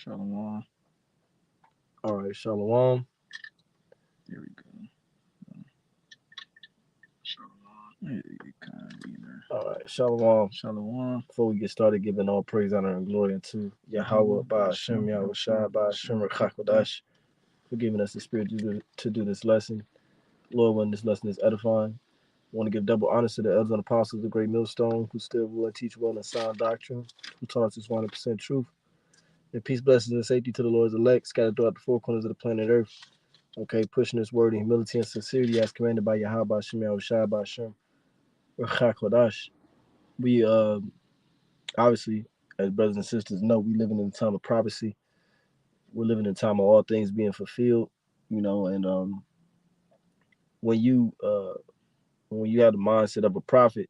Shalom. All right, Shalom. Here we go. Hey, kind of either. All right, Shalom. Shalom. Before we get started, giving all praise, honor, and glory unto Yahweh, Ba'ashem, Yahweh Shai, Ba'ashem, Rakakodash, for giving us the spirit to do this lesson. Lord, when this lesson is edifying, I want to give double honors to the elders and apostles of the great millstone, who still will and teach well and sound doctrine, who taught us this 100% truth. And peace, blessings, and safety to the Lord's elect, scattered throughout the four corners of the planet Earth. Okay, pushing this word in humility and sincerity as commanded by Yahweh, Ba'ashem, Yahweh Shai, Ba'ashem, Rakakodash. We obviously, as brothers and sisters know, we living in a time of prophecy. We're living in a time of all things being fulfilled, and when you when you have the mindset of a prophet,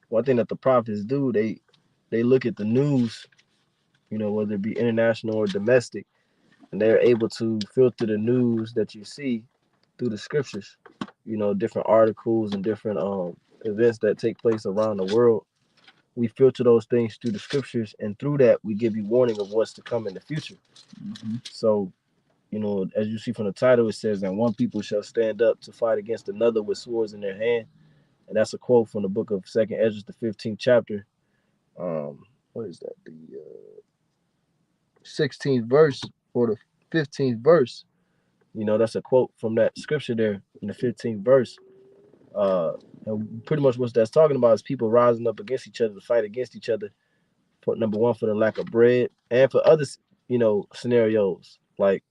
one thing that the prophets do, they look at the news, whether it be international or domestic, and they're able to filter the news that you see through the scriptures, different articles and different events that take place around the world. We filter those things through the scriptures, and through that we give you warning of what's to come in the future. Mm-hmm. So, as you see from the title, it says, "And one people shall stand up to fight against another with swords in their hand," and that's a quote from the book of Second Ezra, the 15th chapter. What is that? The 16th verse or the 15th verse. That's a quote from that scripture there in the 15th verse. And pretty much what that's talking about is people rising up against each other to fight against each other, for number one, for the lack of bread, and for other scenarios like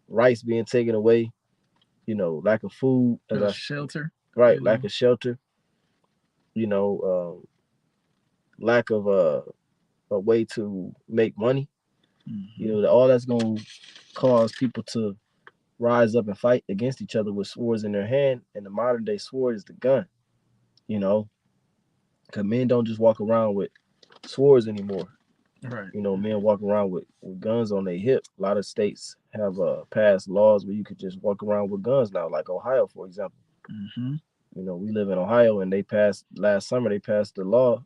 rice being taken away, lack of food, as I Shelter. right, lack of shelter, you know lack of a way to make money. Mm-hmm. All that's going to cause people to rise up and fight against each other with swords in their hand, and the modern day sword is the gun. you know because men don't just walk around with swords anymore. Right. Men walk around with guns on their hip. A lot of states have passed laws where you could just walk around with guns now, like Ohio, for example. Mm-hmm. We live in Ohio, and they passed last summer. They passed the law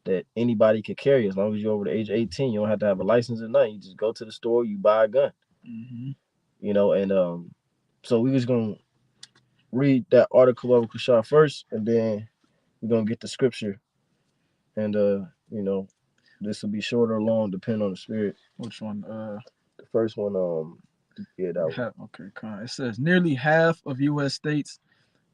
that anybody could carry as long as you're over the age of 18. You don't have to have a license or nothing. You just go to the store, you buy a gun. Mm-hmm. And so we was gonna read that article of Kushar first, and then we're gonna get the scripture, and this will be short or long, depending on the spirit. Which one? The first one, yeah, that one. Okay, con. It says nearly half of U.S. states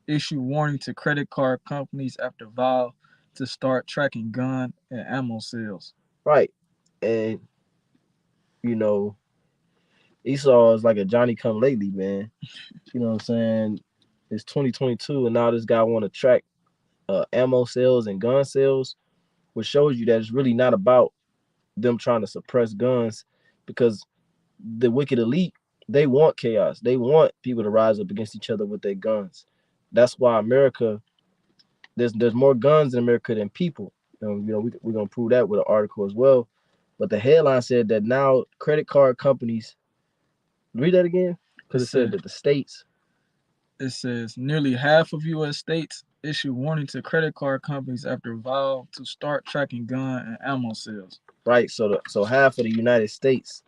issue warning to credit card companies after vow to start tracking gun and ammo sales. Right. And you know, Esau is like a Johnny come lately, man. You know what I'm saying? It's 2022, and now this guy want to track ammo sales and gun sales, which shows you that it's really not about them trying to suppress guns, because the wicked elite, they want chaos. They want people to rise up against each other with their guns. That's why America, there's more guns in America than people. We're gonna prove that with an article as well. But the headline said that now credit card companies, read that again, It because it said says that the states, nearly half of U.S. states issue warning to credit card companies after vow to start tracking gun and ammo sales. right? So half of the United States,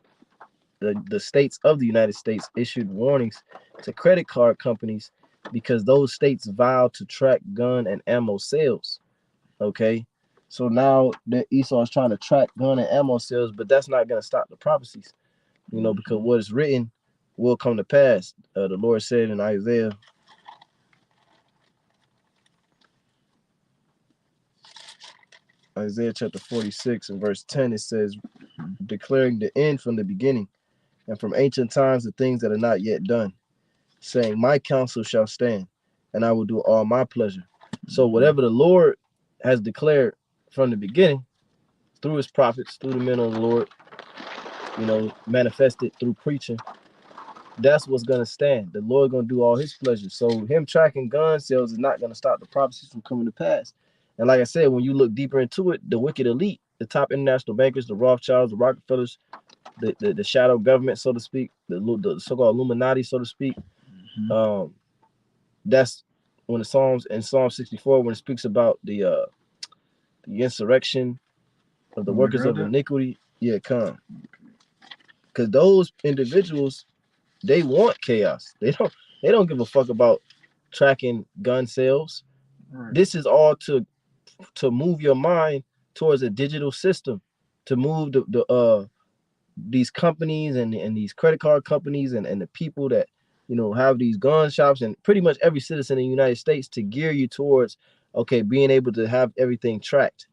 the states of the United States issued warnings to credit card companies because those states vowed to track gun and ammo sales. Okay. So now the Esau is trying to track gun and ammo sales, but that's not going to stop the prophecies, because what is written will come to pass. The Lord said in Isaiah chapter 46 and verse 10, it says, declaring the end from the beginning, and from ancient times the things that are not yet done, saying, my counsel shall stand, and I will do all my pleasure. So whatever the Lord has declared from the beginning, through his prophets, through the men of the Lord, manifested through preaching, that's what's gonna stand. The Lord gonna do all his pleasure. So him tracking gun sales is not gonna stop the prophecies from coming to pass. And like I said, when you look deeper into it, the wicked elite, the top international bankers, the Rothschilds, the Rockefellers, the shadow government, so to speak, the so-called Illuminati, so to speak. Mm-hmm. That's when in Psalm 64, when it speaks about the insurrection of the You want me to workers grab of that? iniquity. Yeah, come. because those individuals, they want chaos. They don't give a fuck about tracking gun sales. Right. This is all to move your mind towards a digital system, to move these companies and these credit card companies and the people that have these gun shops and pretty much every citizen in the United States to gear you towards being able to have everything tracked,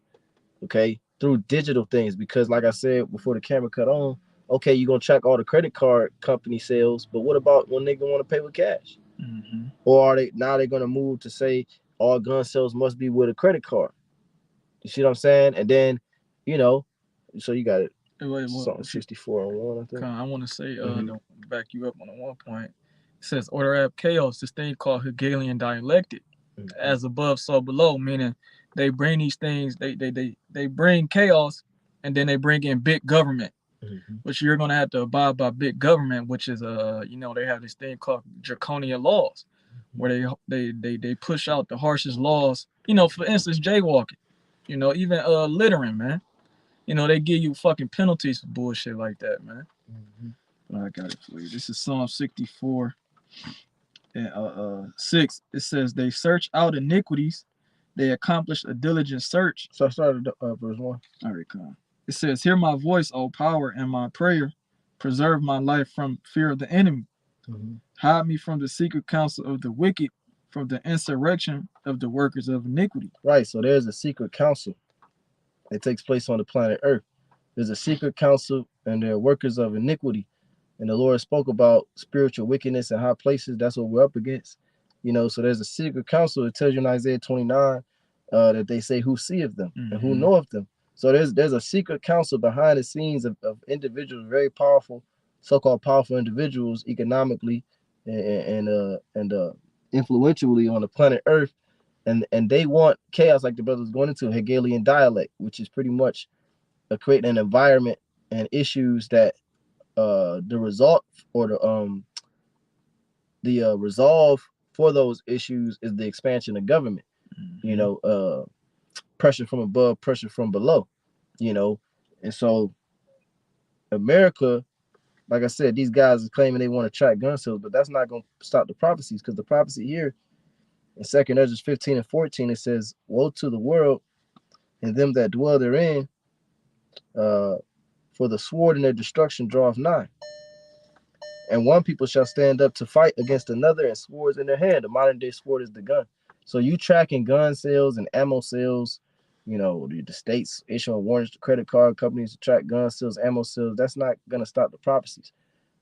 through digital things. Because like I said before the camera cut on, you're gonna track all the credit card company sales, but what about when they want to pay with cash? Mm-hmm. Or they're gonna move to say all gun sales must be with a credit card? You see what I'm saying? And then, so you got it. Something 64 on 1, I think. I want to say, to back you up on the one point, it says order app chaos, this thing called Hegelian dialectic, as above, so below, meaning they bring these things, they bring chaos, and then they bring in big government, which you're gonna have to abide by big government, which is they have this thing called draconian laws, where they push out the harshest laws. For instance, jaywalking, even littering, man. They give you fucking penalties for bullshit like that, man. I got it for you. This is Psalm 64 and 6. It says, they search out iniquities, they accomplish a diligent search. So I started verse 1. All right, come on. It says, hear my voice, O power, and my prayer. Preserve my life from fear of the enemy. Hide me from the secret counsel of the wicked, from the insurrection of the workers of iniquity. Right, so there's a secret counsel. It takes place on the planet Earth. There's a secret council and there are workers of iniquity. And the Lord spoke about spiritual wickedness in high places. That's what we're up against. So there's a secret council. It tells you in Isaiah 29 that they say, who seeth them and who knoweth them. So there's a secret council behind the scenes of individuals, very powerful, so-called powerful individuals economically and influentially on the planet Earth. And they want chaos, like the brother was going into, Hegelian dialect, which is pretty much creating an environment and issues that the result or the resolve for those issues is the expansion of government. Pressure from above, pressure from below. And so America, like I said, these guys are claiming they want to track gun sales, but that's not going to stop the prophecies, because the prophecy here in 2 Ezra 15 and 14, it says, woe to the world and them that dwell therein, for the sword in their destruction draweth nigh. And one people shall stand up to fight against another, and swords in their hand. The modern day sword is the gun. So you tracking gun sales and ammo sales, the states issuing warrants to credit card companies to track gun sales, ammo sales, that's not going to stop the prophecies.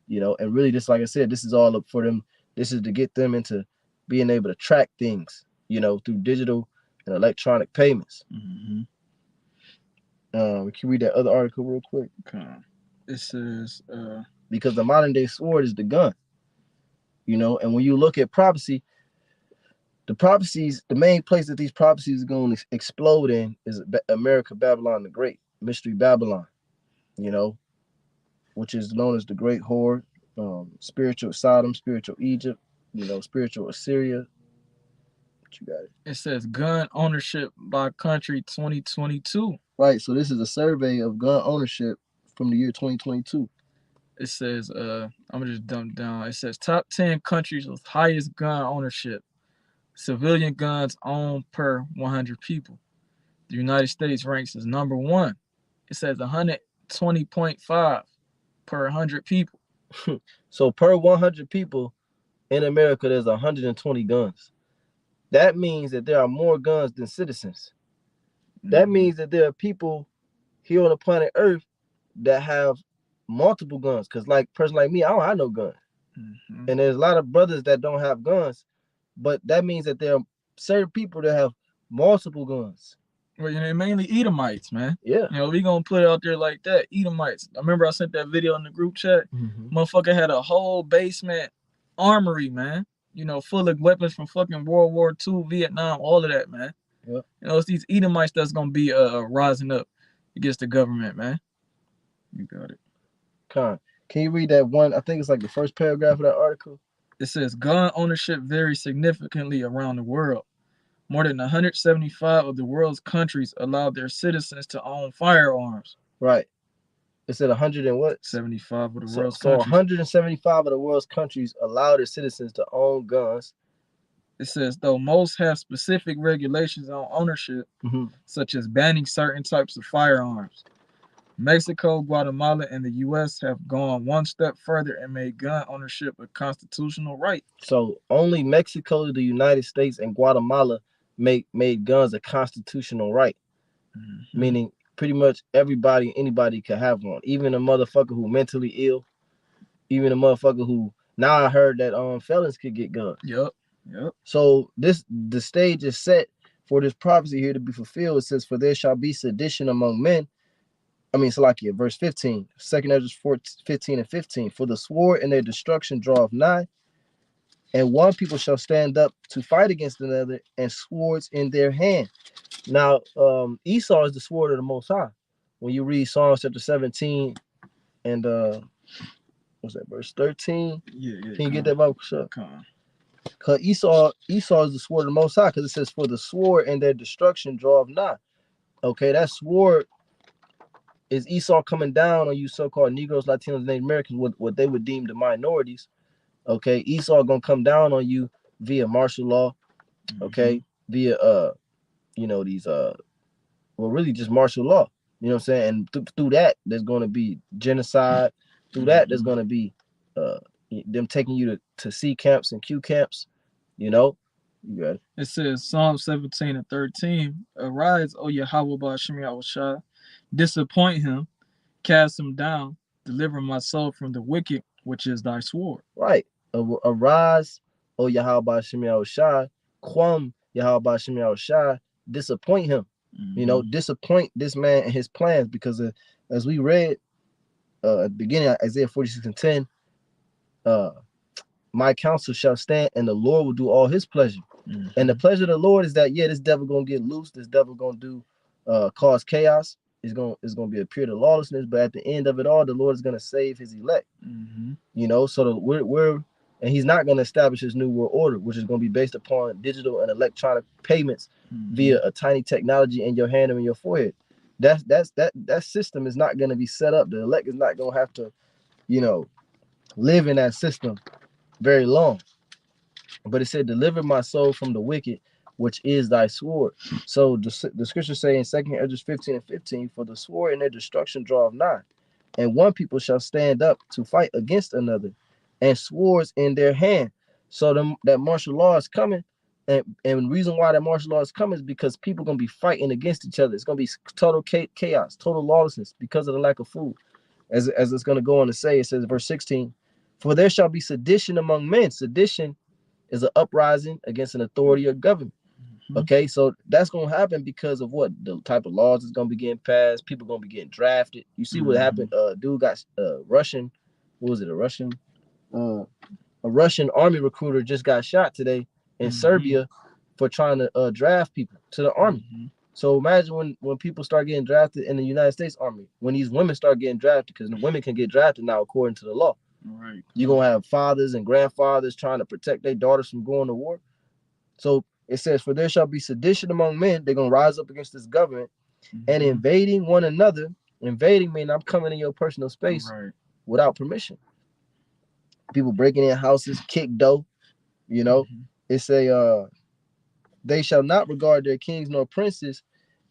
And really, just like I said, this is all up for them. This is to get them into being able to track things, through digital and electronic payments. We can read that other article real quick. It says, because the modern day sword is the gun, and when you look at prophecy, the main place that these prophecies are going to explode in is America, Babylon the Great, Mystery Babylon, which is known as the Great Horde, spiritual Sodom, spiritual Egypt, spiritual Assyria. What you got it? It says gun ownership by country 2022. Right, so this is a survey of gun ownership from the year 2022. It says, I'm gonna just dump down. It says top 10 countries with highest gun ownership. Civilian guns owned per 100 people. The United States ranks as number 1. It says 120.5 per 100 people. So per 100 people in America, there's 120 guns. That means that there are more guns than citizens. That means that there are people here on the planet Earth that have multiple guns. Because like a person like me, I don't have no gun. And there's a lot of brothers that don't have guns. But that means that there are certain people that have multiple guns. Well, they're mainly Edomites, man. Yeah. We gonna put it out there like that. Edomites. I remember I sent that video in the group chat. Motherfucker had a whole basement armory, man. Full of weapons from fucking World War II, Vietnam, all of that, man. Yep. It's these Edomites that's gonna be rising up against the government, man. You got it. Can you read that one? I think it's like the first paragraph of that article. It says gun ownership varies significantly around the world. More than 175 of the world's countries allow their citizens to own firearms. Right. It said 100 and what? 75 of the world's So countries. 175 of the world's countries allow their citizens to own guns. It says, though most have specific regulations on ownership, such as banning certain types of firearms, Mexico, Guatemala, and the U.S. have gone one step further and made gun ownership a constitutional right. So only Mexico, the United States, and Guatemala made guns a constitutional right, meaning pretty much anybody could have one, even a motherfucker who mentally ill, even a motherfucker who. Now I heard that felons could get guns. Yep. So the stage is set for this prophecy here to be fulfilled. It says, "For there shall be sedition among men." Salakia, verse 15, 2nd Ezra 15 and 15. For the sword and their destruction draweth nigh, and one people shall stand up to fight against another, and swords in their hand. Now, Esau is the sword of the Most High. When you read Psalms chapter 17 and what's that, verse 13? Yeah. Can you get that Bible? Sure. Come on. Because Esau is the sword of the Most High, because it says, for the sword and their destruction draweth nigh. Okay, that sword is Esau coming down on you so-called Negroes, Latinos, and Native Americans, what they would deem the minorities. Okay, Esau gonna come down on you via martial law. Okay, via these really just martial law. You know what I'm saying? And through that, there's gonna be genocide. Through that, there's gonna be them taking you to C camps and Q camps. You got it. It says Psalm 17 and 13, arise, O Yahweh Ba'ashem Yahushua, disappoint him, cast him down, deliver my soul from the wicked, which is thy sword. Right. Arise, O Yahweh Ba'ashem Yahushua, quam Yahweh Ba'ashem Yahushua, disappoint him. Disappoint this man and his plans, because as we read at the beginning, Isaiah 46 and 10, my counsel shall stand, and the Lord will do all his pleasure. And the pleasure of the Lord is that, this devil gonna get loose, this devil gonna do cause chaos, it's gonna be a period of lawlessness, but at the end of it all, the Lord is gonna save his elect. So we're and he's not gonna establish his new world order, which is gonna be based upon digital and electronic payments via a tiny technology in your hand and in your forehead. That system is not gonna be set up. The elect is not gonna have to, live in that system very long. But it said, deliver my soul from the wicked, which is thy sword. So the scriptures say in 2nd Ezra 15 and 15, for the sword and their destruction draweth nigh, and one people shall stand up to fight against another, and swords in their hand. So that martial law is coming, and the reason why that martial law is coming is because people are going to be fighting against each other. It's going to be total chaos, total lawlessness, because of the lack of food. As it's going to go on to say, it says, verse 16, for there shall be sedition among men. Sedition is an uprising against an authority or government. Okay, so that's gonna happen because of what the type of laws is gonna be getting passed. People gonna be getting drafted. You see what happened? Dude got Russian. What was it? A Russian army recruiter just got shot today in Serbia for trying to draft people to the army. So imagine when people start getting drafted in the United States Army, when these women start getting drafted, because the women can get drafted now according to the law. Right. You're gonna have fathers and grandfathers trying to protect their daughters from going to war. So it says, for there shall be sedition among men. They're gonna rise up against this government and invading one another. Invading means I'm coming in your personal space without permission. People breaking in houses, kick door. It say they shall not regard their kings nor princes,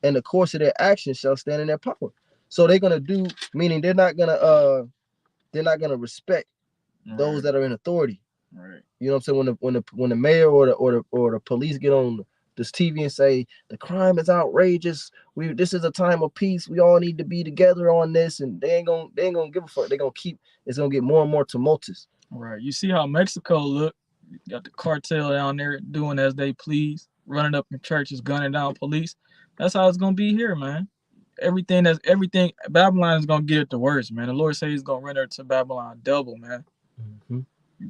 and the course of their actions shall stand in their power. So they're gonna do, meaning they're not gonna respect those that are in authority. Right. You know what I'm saying? When the mayor or the police get on this TV and say the crime is outrageous, this is a time of peace, we all need to be together on this, and they ain't gonna give a fuck. They're gonna it's gonna get more and more tumultuous. Right. You see how Mexico look? Got the cartel down there doing as they please, running up in churches, gunning down police. That's how it's gonna be here, man. Everything Babylon is gonna get it the worst, man. The Lord says he's gonna render it to Babylon double, man. You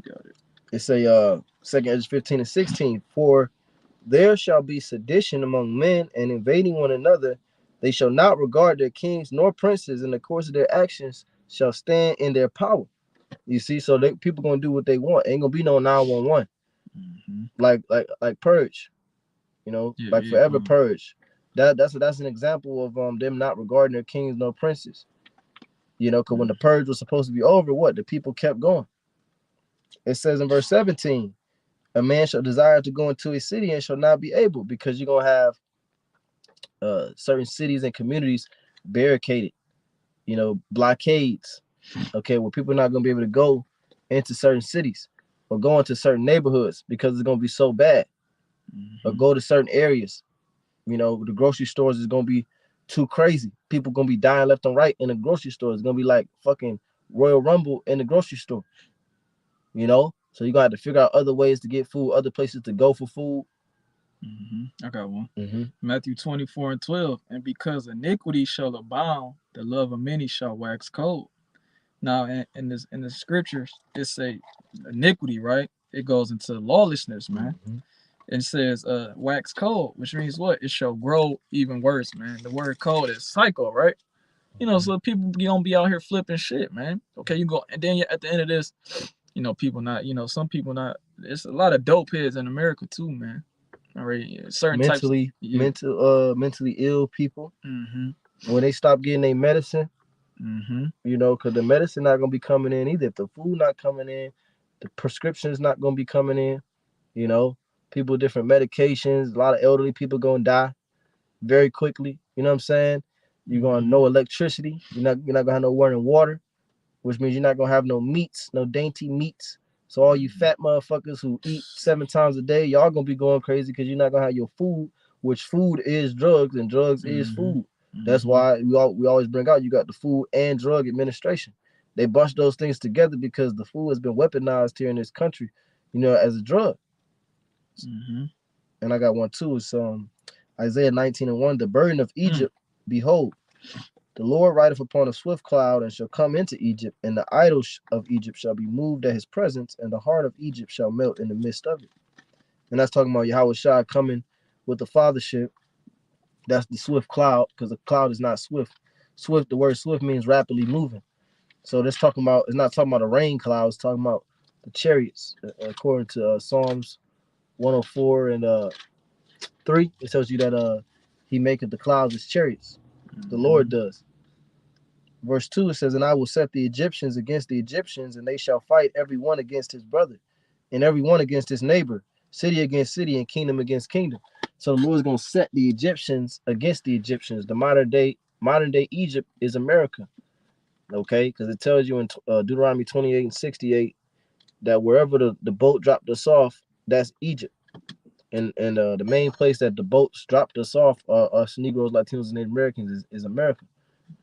got it. It say 2nd Ezra 15 and 16, for there shall be sedition among men, and invading one another. They shall not regard their kings nor princes, and the course of their actions shall stand in their power. You see, so people gonna do what they want. Ain't gonna be no 911. Like purge, forever purge. That's an example of them not regarding their kings nor princes. You know, because when the purge was supposed to be over, what? The people kept going. It says in verse 17, a man shall desire to go into a city and shall not be able, because you're going to have certain cities and communities barricaded, you know, blockades, okay, where people are not going to be able to go into certain cities or go into certain neighborhoods because it's going to be so bad, or go to certain areas. You know, the grocery stores is going to be too crazy. People going to be dying left and right in the grocery store. It's going to be like fucking Royal Rumble in the grocery store, you know? So you're going to have to figure out other ways to get food, other places to go for food. I got one. Matthew 24:12. And because iniquity shall abound, the love of many shall wax cold. Now, in the scriptures, it say iniquity, right? It goes into lawlessness, man. It says wax cold, which means what? It shall grow even worse, man. The word cold is psycho, right? You know, so people don't be out here flipping shit, man. Okay, you go, and then at the end of this, you know, people not, you know, some people not. There's a lot of dope heads in America too, man. All right, certain mentally ill people. When they stop getting their medicine, you know, because the medicine not gonna be coming in either. If the food not coming in, the prescription is not gonna be coming in. You know, people with different medications. A lot of elderly people gonna die very quickly. You know what I'm saying? You're gonna no electricity. You're not gonna have no running water, which means you're not gonna have no meats, no dainty meats. So all you fat motherfuckers who eat 7 times a day, y'all gonna be going crazy because you're not gonna have your food, which food is drugs and drugs is food. That's why we always bring out, you got the Food and Drug Administration. They bunch those things together because the food has been weaponized here in this country, you know, as a drug. And I got one too. It's Isaiah 19:1. The burden of Egypt, behold, the Lord rideth upon a swift cloud and shall come into Egypt, and the idols of Egypt shall be moved at his presence, and the heart of Egypt shall melt in the midst of it. And that's talking about Yahweh Shai coming with the fathership. That's the swift cloud, because the cloud is not swift. Swift, the word swift means rapidly moving. So that's talking about, it's not talking about a rain cloud, it's talking about the chariots. According to Psalms 104 and 3, it tells you that he maketh the clouds his chariots. The Lord does. Verse 2, it says, and I will set the Egyptians against the Egyptians, and they shall fight every one against his brother, and every one against his neighbor, city against city, and kingdom against kingdom. So the Lord's going to set the Egyptians against the Egyptians. The modern day Egypt is America. Okay, because it tells you in Deuteronomy 28:68 that wherever the boat dropped us off, that's Egypt. And the main place that the boats dropped us off, us Negroes, Latinos, and Native Americans, is America.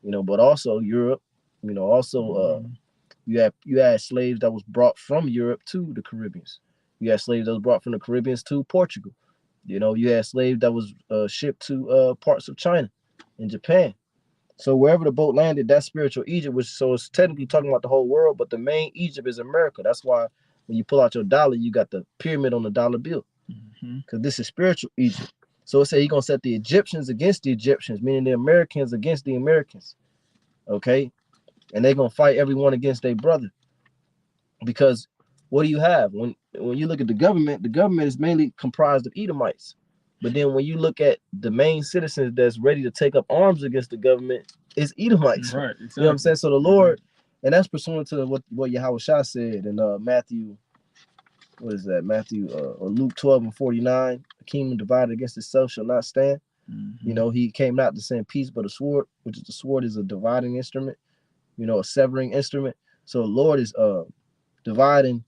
You know, but also Europe. You know, also you had slaves that was brought from Europe to the Caribbeans. You had slaves that was brought from the Caribbeans to Portugal. You know, you had slaves that was shipped to parts of China and Japan. So wherever the boat landed, that's spiritual Egypt, so it's technically talking about the whole world, but the main Egypt is America. That's why when you pull out your dollar, you got the pyramid on the dollar bill, because this is spiritual Egypt. So it says he's going to set the Egyptians against the Egyptians, meaning the Americans against the Americans, okay? And they're going to fight everyone against their brother. Because what do you have? When you look at the government is mainly comprised of Edomites. But then when you look at the main citizens that's ready to take up arms against the government, it's Edomites. Right, exactly. You know what I'm saying? So the Lord, and that's pursuant to what Yahweh Shai said in Matthew, what is that? Matthew or Luke 12:49. The kingdom divided against itself shall not stand. You know, he came not to send peace, but a sword, which is the sword is a dividing instrument, you know, a severing instrument. So the Lord is dividing,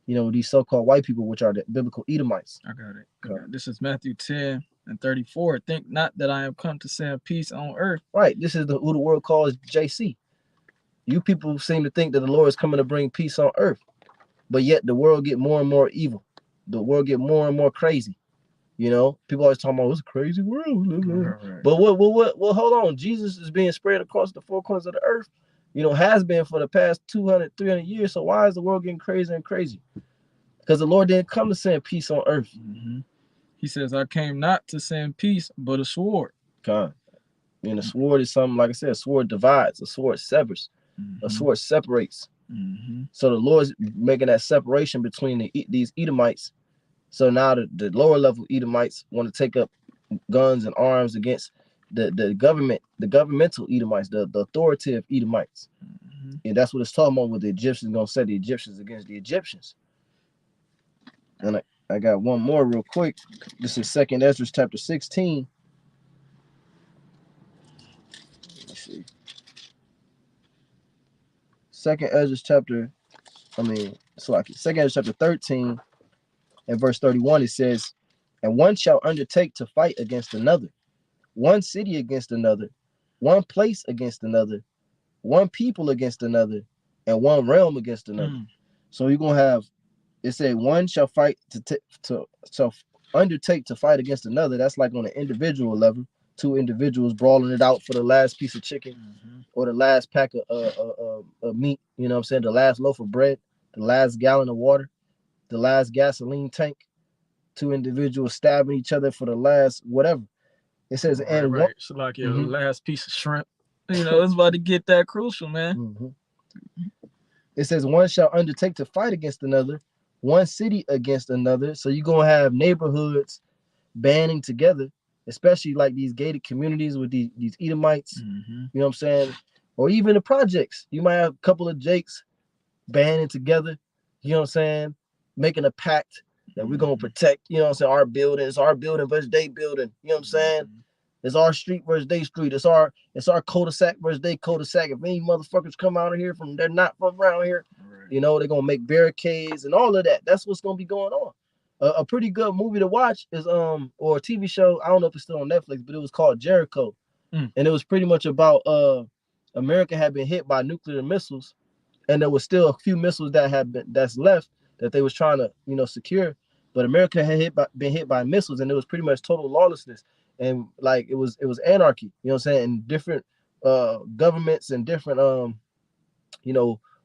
you know, these so-called white people, which are the biblical Edomites. I got it. Okay. This is Matthew 10:34. Think not that I am come to send peace on earth. Right. This is who the world calls JC. You people seem to think that the Lord is coming to bring peace on earth, but yet the world get more and more evil. The world get more and more crazy. You know, people always talking about it's a crazy world. Right. But what? Hold on. Jesus is being spread across the 4 corners of the earth. You know, has been for the past 200, 300 years. So why is the world getting crazier and crazy? Because the Lord didn't come to send peace on earth. He says, I came not to send peace, but a sword. God. And a sword is something, like I said, a sword divides, a sword severs, a sword separates. So the Lord's making that separation between these Edomites. So now the lower level Edomites want to take up guns and arms against the governmental Edomites, the authoritative Edomites. Mm-hmm. And that's what it's talking about with the Egyptians gonna set the Egyptians against the Egyptians. And I got one more real quick. This is 2nd Ezra chapter 16. Let me see. 2nd Ezra chapter, so like 2nd Ezra chapter 13 and verse 31, it says, and one shall undertake to fight against another, one city against another, one place against another, one people against another, and one realm against another. So you're gonna have, it said one shall fight to undertake to fight against another. That's like on an individual level, two individuals brawling it out for the last piece of chicken or the last pack of meat. You know what I'm saying? The last loaf of bread, the last gallon of water, the last gasoline tank. Two individuals stabbing each other for the last whatever. It says, and right. So like your last piece of shrimp. You know, it's about to get that crucial, man. It says one shall undertake to fight against another, one city against another. So you're gonna have neighborhoods banding together, especially like these gated communities with these Edomites. You know what I'm saying? Or even the projects. You might have a couple of Jakes banding together, you know what I'm saying? Making a pact that we're gonna protect, you know what I'm saying, our building. It's our building versus they building, you know what I'm saying? It's our street versus they street. It's our cul-de-sac versus they cul-de-sac. If any motherfuckers come out of here they're not from around here, you know, they're gonna make barricades and all of that. That's what's gonna be going on. A pretty good movie to watch is or a TV show. I don't know if it's still on Netflix, but it was called Jericho, and it was pretty much about America had been hit by nuclear missiles, and there was still a few missiles that's left that they was trying to, you know, secure. But America had been hit by missiles, and it was pretty much total lawlessness, and like it was anarchy. You know what I'm saying? And different governments and different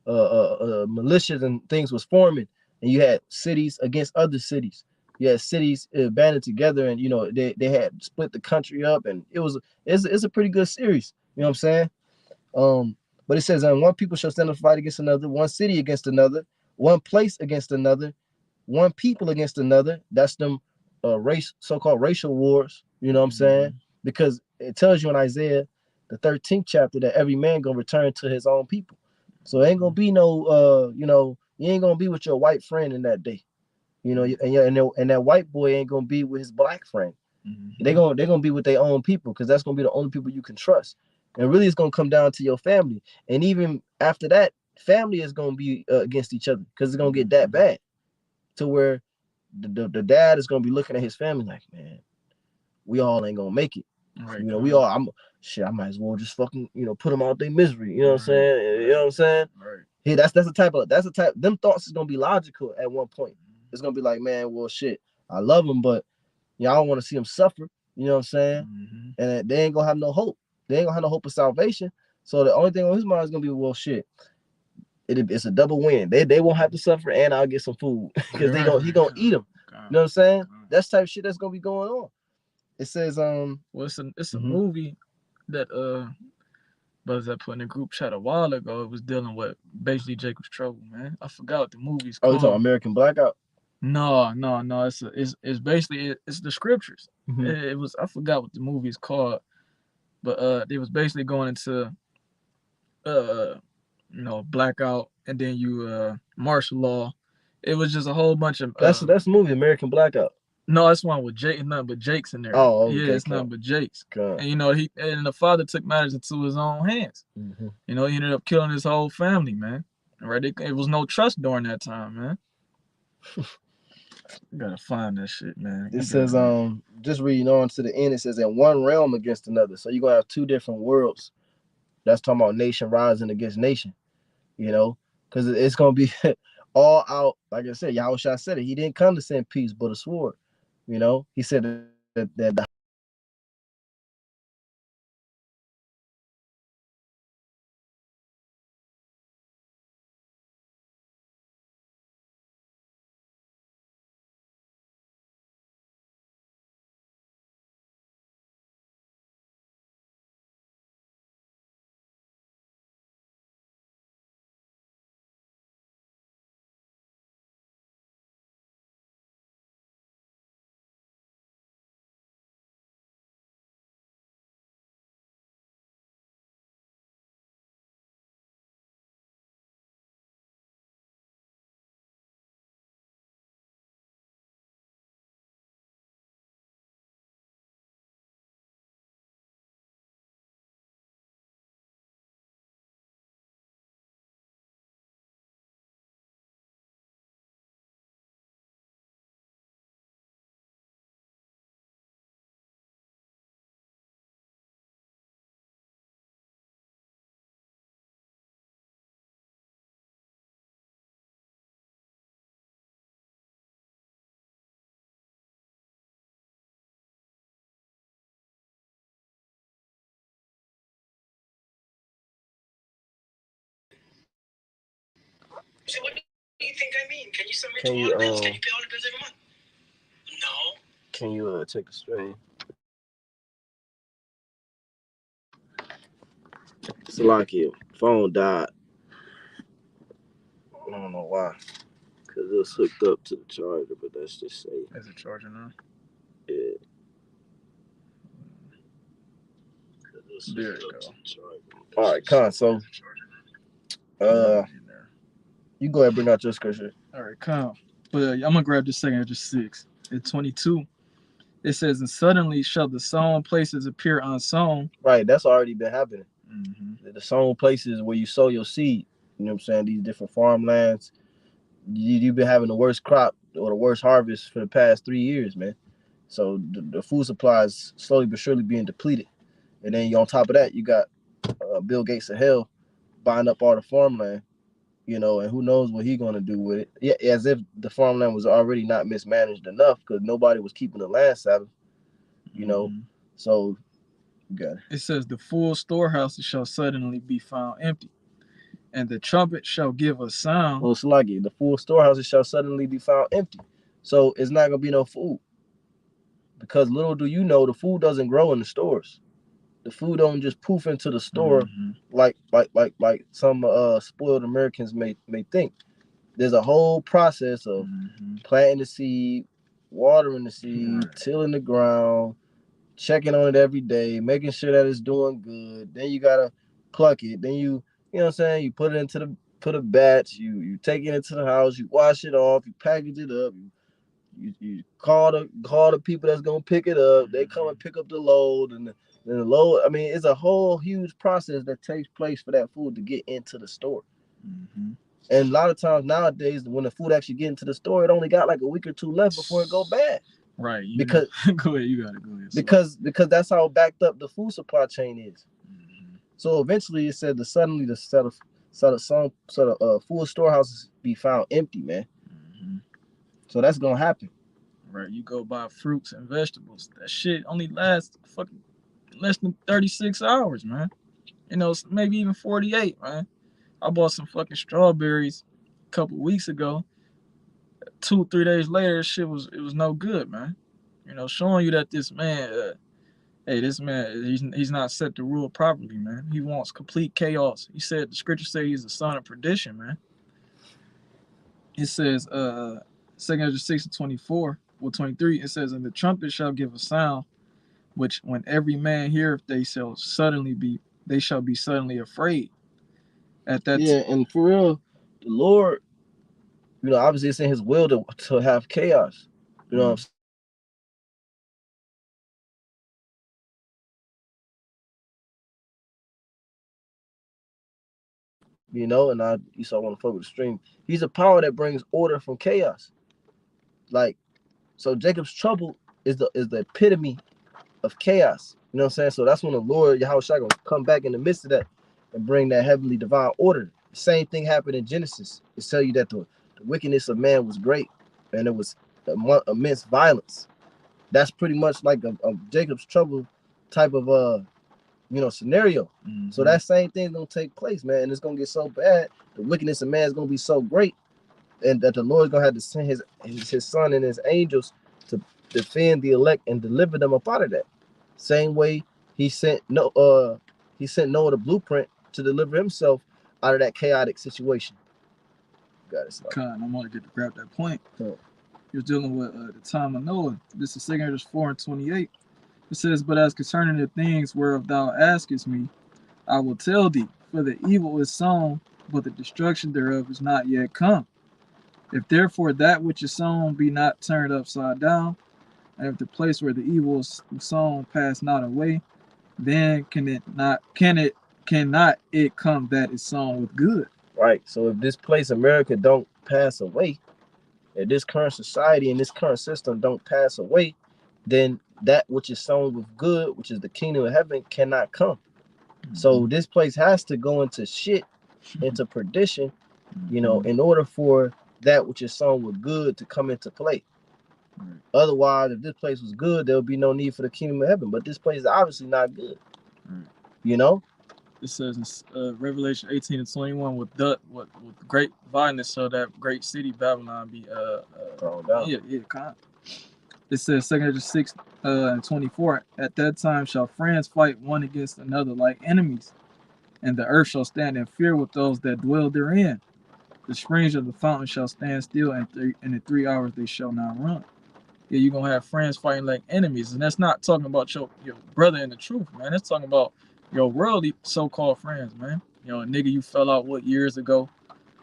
militias and things was forming, and you had cities against other cities. You had cities banded together, and you know they had split the country up, and it's a pretty good series. You know what I'm saying? But it says, and one people shall stand and fight against another, one city against another, one place against another, one people against another. That's them so-called racial wars. You know what I'm saying? Because it tells you in Isaiah, the 13th chapter, that every man gonna return to his own people. So it ain't gonna be no, you ain't gonna be with your white friend in that day. You know, and that white boy ain't gonna be with his black friend. They're gonna be with their own people, because that's gonna be the only people you can trust. And really, it's gonna come down to your family. And even after that, family is gonna be against each other, because it's gonna get that bad, to where the dad is gonna be looking at his family like, man, we all ain't gonna make it. Right, you know, I might as well just fucking, put them out their misery. You know what I'm saying? You know what I'm saying? Right. Yeah, that's the type. Them thoughts is gonna be logical at one point. It's gonna be like, man, well, shit, I love them, but I don't want to see them suffer. You know what I'm saying? And they ain't gonna have no hope. They ain't gonna have no hope of salvation. So the only thing on his mind is gonna be, well, shit, it's a double win. They won't have to suffer, and I'll get some food, because he gonna eat them. You know what I'm saying? That's the type of shit that's gonna be going on. It says, well, it's a movie that brothers that put in the group chat a while ago. It was dealing with basically Jacob's Trouble, man. I forgot what the movie's called. Oh, it's on American Blackout. No. It's basically it's the scriptures. It was, I forgot what the movie's called, but it was basically going into blackout, and then you martial law. It was just a whole bunch of that's the movie, American Blackout. No, it's one with Jake, nothing but Jakes in there. Oh, yeah, it's nothing but Jakes. God. And the father took matters into his own hands. He ended up killing his whole family, man. Right? It was no trust during that time, man. You gotta find that shit, man. It says, just reading on to the end, it says, in one realm against another. So you're gonna have two different worlds. That's talking about nation rising against nation, because it's gonna be all out. Like I said, Yahushua said it. He didn't come to send peace, but a sword. He said that the So what do you think I mean? Can you submit to all the bills? Can you pay all the bills every month? No. Can you check the stream? Salakia, phone died. I don't know why. Because it was hooked up to the charger, but that's just safe. Is it charging now? Yeah. There you go. All right, Con. So, you go ahead and bring out your scripture. All right, Con. But I'm gonna grab this second, just 6 and 22. It says, "And suddenly shall the sown places appear unsown." Right, that's already been happening. Mm-hmm. The sown places where you sow your seed. You know what I'm saying? These different farmlands. You've been having the worst crop or the worst harvest for the past 3 years, man. So the food supply is slowly but surely being depleted. And then on top of that, you got Bill Gates of hell buying up all the farmland, you know, and who knows what he's going to do with it. Yeah, as if the farmland was already not mismanaged enough because nobody was keeping the land Sabbath, you know. Mm-hmm. So, you got it. It says, "The full storehouses shall suddenly be found empty, and the trumpet shall give a sound." Well, it's like it. The full storehouses shall suddenly be found empty. So, it's not going to be no food. Because little do you know, the food doesn't grow in the stores. The food don't just poof into the store like some spoiled Americans may think. There's a whole process of planting the seed, watering the seed, tilling the ground, checking on it every day, making sure that it's doing good. Then you gotta pluck it. Then you know what I'm saying, you put a batch, you take it into the house, you wash it off, you package it up, you call the people that's gonna pick it up. They come and pick up the load, and the load. I mean, it's a whole huge process that takes place for that food to get into the store. Mm-hmm. And a lot of times nowadays, when the food actually get into the store, it only got like a week or two left before it go bad. Right. Because go ahead, you got it. Go ahead. Because that's how backed up the food supply chain is. Mm-hmm. So eventually, it said suddenly the full storehouses be found empty, man. Mm-hmm. So that's gonna happen. Right. You go buy fruits and vegetables. That shit only lasts fucking less than 36 hours, man. You know, maybe even 48, man. I bought some fucking strawberries a couple weeks ago. 2-3 days later, it was no good, man. You know, showing you that this man, this man, he's not set to rule properly, man. He wants complete chaos. He said the scripture say he's the son of perdition, man. It says, 2 Ezra 6:24, well 23. It says, "And the trumpet shall give a sound, which when every man heareth, they shall be suddenly afraid." At that, and for real, the Lord, you know, obviously it's in His will to have chaos. You know what I'm saying? You know, and you saw one fuck with the stream. He's a power that brings order from chaos. Like, so Jacob's trouble is the epitome of chaos. You know what I'm saying? So that's when the Lord Yahushua gonna come back in the midst of that and bring that heavenly divine order. The same thing happened in Genesis. It tell you that the wickedness of man was great, and it was immense violence. That's pretty much like a Jacob's trouble type of scenario. Mm-hmm. So that same thing gonna take place, man, and it's gonna get so bad. The wickedness of man is gonna be so great, and that the Lord's gonna have to send his son and his angels to defend the elect and deliver them up out of that. Same way he sent Noah the blueprint to deliver himself out of that chaotic situation. Got it. Con, I'm gonna get to grab that point. He was dealing with the time of Noah. This is 2 Ezra 4:28. It says, "But as concerning the things whereof thou askest me, I will tell thee, for the evil is sown, but the destruction thereof is not yet come. If therefore that which is sown be not turned upside down, and if the place where the evil is sown pass not away, then cannot it come that is sown with good." Right. So if this place, America, don't pass away, if this current society and this current system don't pass away, then that which is sown with good, which is the kingdom of heaven, cannot come. Mm-hmm. So this place has to go into shit, into perdition, you know, in order for that which is sown with good to come into play. Right. Otherwise, if this place was good, there would be no need for the kingdom of heaven. But this place is obviously not good. Right. You know? It says in Revelation 18 and 21, with great violence shall that great city Babylon be thrown down. Yeah, kind of. It says 206 and 24. At that time shall friends fight one against another like enemies, and the earth shall stand in fear with those that dwell therein. The springs of the fountain shall stand still, and in 3 hours they shall not run. Yeah, you're gonna have friends fighting like enemies, and that's not talking about your brother in the truth, man. That's talking about your worldly so-called friends, man. You know, a nigga you fell out with years ago,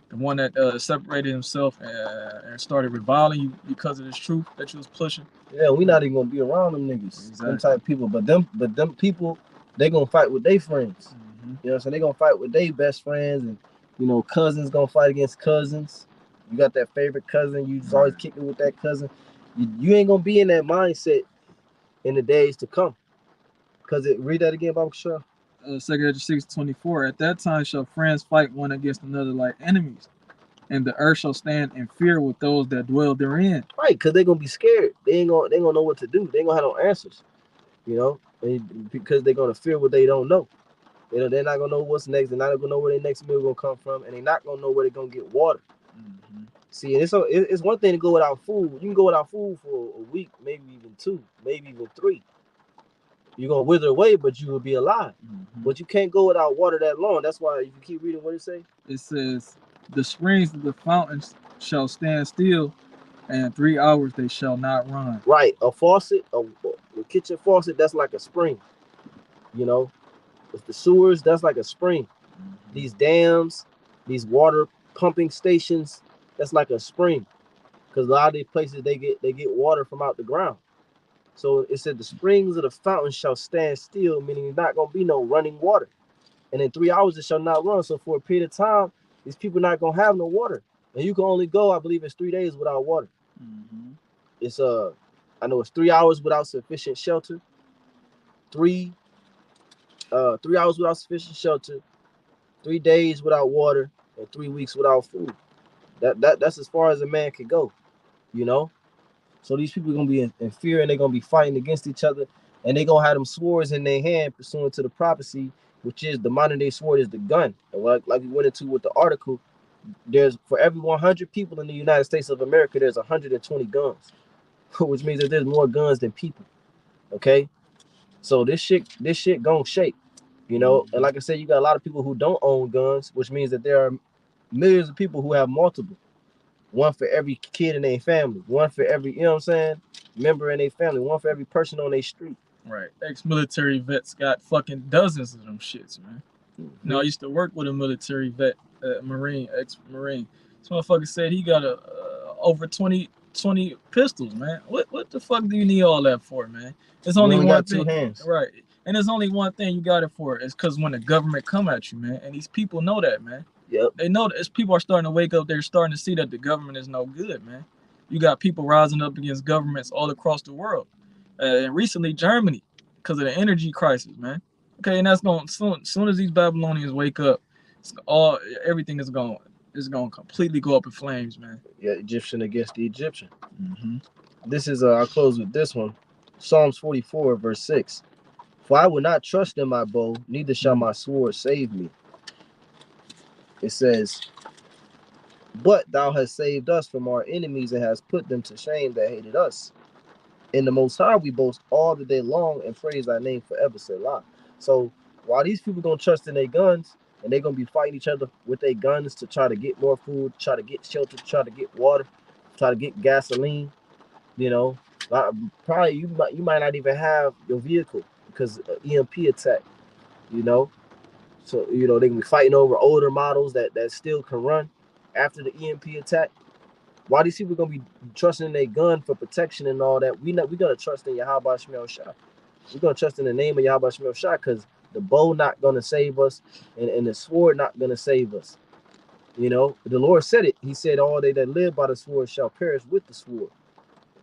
the one that separated himself and started reviling you because of this truth that you was pushing. Yeah, we not even gonna be around them niggas, Exactly. them type of people. But them people, they gonna fight with their friends. Mm-hmm. You know what I'm saying? They gonna fight with their best friends, and you know, cousins gonna fight against cousins. You got that favorite cousin, you just always kicking with that cousin. You ain't gonna be in that mindset in the days to come. Cause read that again, Baba Shaw. 2 6:24. At that time shall friends fight one against another like enemies, and the earth shall stand in fear with those that dwell therein. Right, cause they gonna be scared. They gonna know what to do. They ain't gonna have no answers. You know, because they're gonna fear what they don't know. They're not gonna know what's next. They're not gonna know where their next meal gonna come from, and they're not gonna know where they're gonna get water. Mm-hmm. See, and it's one thing to go without food. You can go without food for a week, maybe even 2, maybe even 3. You're gonna wither away, but you will be alive. Mm-hmm. But you can't go without water that long. That's why you keep reading what it say. It says, "The springs of the fountains shall stand still, and in 3 hours they shall not run." Right, a faucet, a kitchen faucet, that's like a spring. You know, it's the sewers, that's like a spring. Mm-hmm. These dams, these water pumping stations, that's like a spring. Because a lot of these places they get water from out the ground. So it said the springs of the fountain shall stand still, meaning there's not gonna be no running water. And in 3 hours it shall not run. So for a period of time, these people not gonna have no water. And you can only go, I believe it's 3 days without water. Mm-hmm. It's I know it's 3 hours without sufficient shelter. 3 hours without sufficient shelter, 3 days without water, and 3 weeks without food. That's as far as a man can go, you know. So these people are gonna be in fear, and they're gonna be fighting against each other, and they're gonna have them swords in their hand, pursuant to the prophecy, which is the modern day sword is the gun. And like we went into with the article, there's for every 100 people in the United States of America, there's 120 guns, which means that there's more guns than people. Okay, so this shit gonna shake, you know. And like I said, you got a lot of people who don't own guns, which means that there are millions of people who have multiple. One for every kid in their family, one for every, you know what I'm saying, member in their family, one for every person on their street. Right. Ex-military vets got fucking dozens of them shits, man. Mm-hmm. You know, I used to work with a military vet, ex-Marine. This motherfucker said he got over 20 pistols, man. What the fuck do you need all that for, man? It's only one thing. 2 hands. Right. And there's only one thing you got it for. It's because when the government come at you, man, and these people know that, man. Yep. They know that as people are starting to wake up, they're starting to see that the government is no good, man. You got people rising up against governments all across the world. And recently, Germany, because of the energy crisis, man. Okay, and that's going soon as these Babylonians wake up, everything is going to completely go up in flames, man. Yeah, Egyptian against the Egyptian. Mm-hmm. This is I'll close with this one. Psalms 44, verse 6. For I will not trust in my bow, neither shall my sword save me. It says, but thou hast saved us from our enemies and hast put them to shame that hated us. In the Most High we boast all the day long and praise thy name forever, Selah. So while these people gonna trust in their guns and they're gonna be fighting each other with their guns to try to get more food, try to get shelter, try to get water, try to get gasoline, you know, probably you might not even have your vehicle because of EMP attack, you know. So, you know, they can be fighting over older models that still can run after the EMP attack. Why these people gonna be trusting in their gun for protection and all that? We're gonna trust in Yahweh Shemel Shah. We're gonna trust in the name of Yahweh Shemel Shah because the bow not gonna save us and the sword not gonna save us. You know, the Lord said it. He said, all they that live by the sword shall perish with the sword.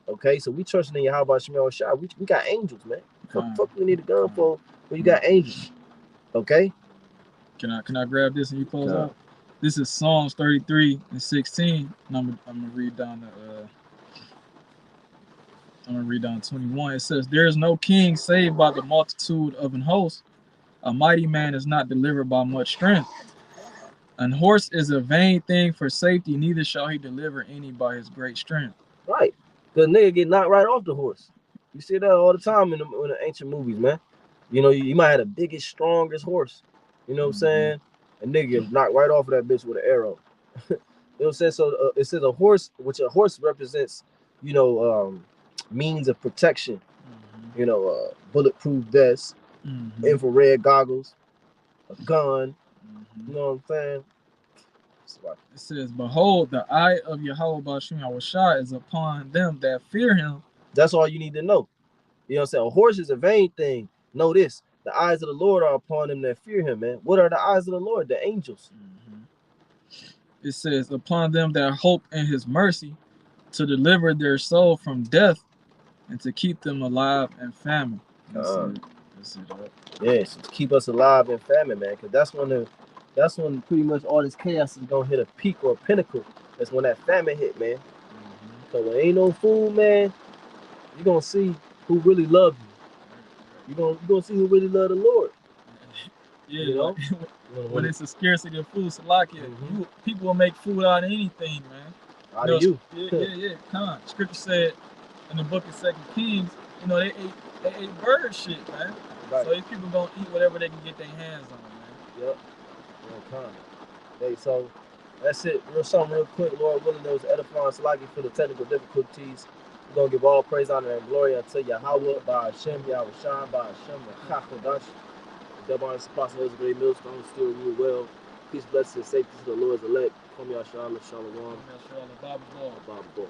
Okay, so we trusting in Yahweh Shemel Shah. We got angels, man. Fuck we need a gun for when you got angels. Okay. Can I grab this and you close out? This is Psalms 33 and 16. And I'm gonna read down to 21. It says, "There is no king saved by the multitude of an host, A mighty man is not delivered by much strength. An horse is a vain thing for safety, neither shall he deliver any by his great strength. Right. Because nigga get knocked right off the horse. You see that all the time in the ancient movies, man. You know, you might have the biggest, strongest horse. You know what I'm saying? And nigga get knocked right off of that bitch with an arrow. You know what I'm saying? So it says a horse, which a horse represents, you know, means of protection. You know, bulletproof vests, infrared goggles, a gun. You know what I'm saying? It says, behold, the eye of Yahweh Ba'ashem Yahushua is upon them that fear him. That's all you need to know. You know what I'm saying? A horse is a vain thing. Know this. The eyes of the Lord are upon them that fear him, man. What are the eyes of the Lord? The angels. It says, upon them that hope in his mercy, to deliver their soul from death and to keep them alive in famine. Yes, to keep us alive in famine, man. Because that's when pretty much all this chaos is gonna hit a peak or a pinnacle. That's when that famine hit, man. So when ain't no food, man, you're gonna see who really love you. You're gonna see who really love the Lord. Yeah, you know? when it's a scarcity of food, Salakia, people will make food out of anything, man. Out of you. Yeah. Come on. Scripture said in the book of 2 Kings, you know, they ate bird shit, man. Right. So these people gonna eat whatever they can get their hands on, man. Yep. Hey, so that's it. Something real quick. Lord willing, there was edifying Salaki for the technical difficulties. We're gonna give all praise, honor, and glory unto Yahweh, Ba'ashem, Yahushua, Ba'ashem, Chachodash. The Devon Sponsor is a great millstone, still rule well. Peace, blessings, and safety to the Lord's elect. Come Yahshua, Shalom. Bible.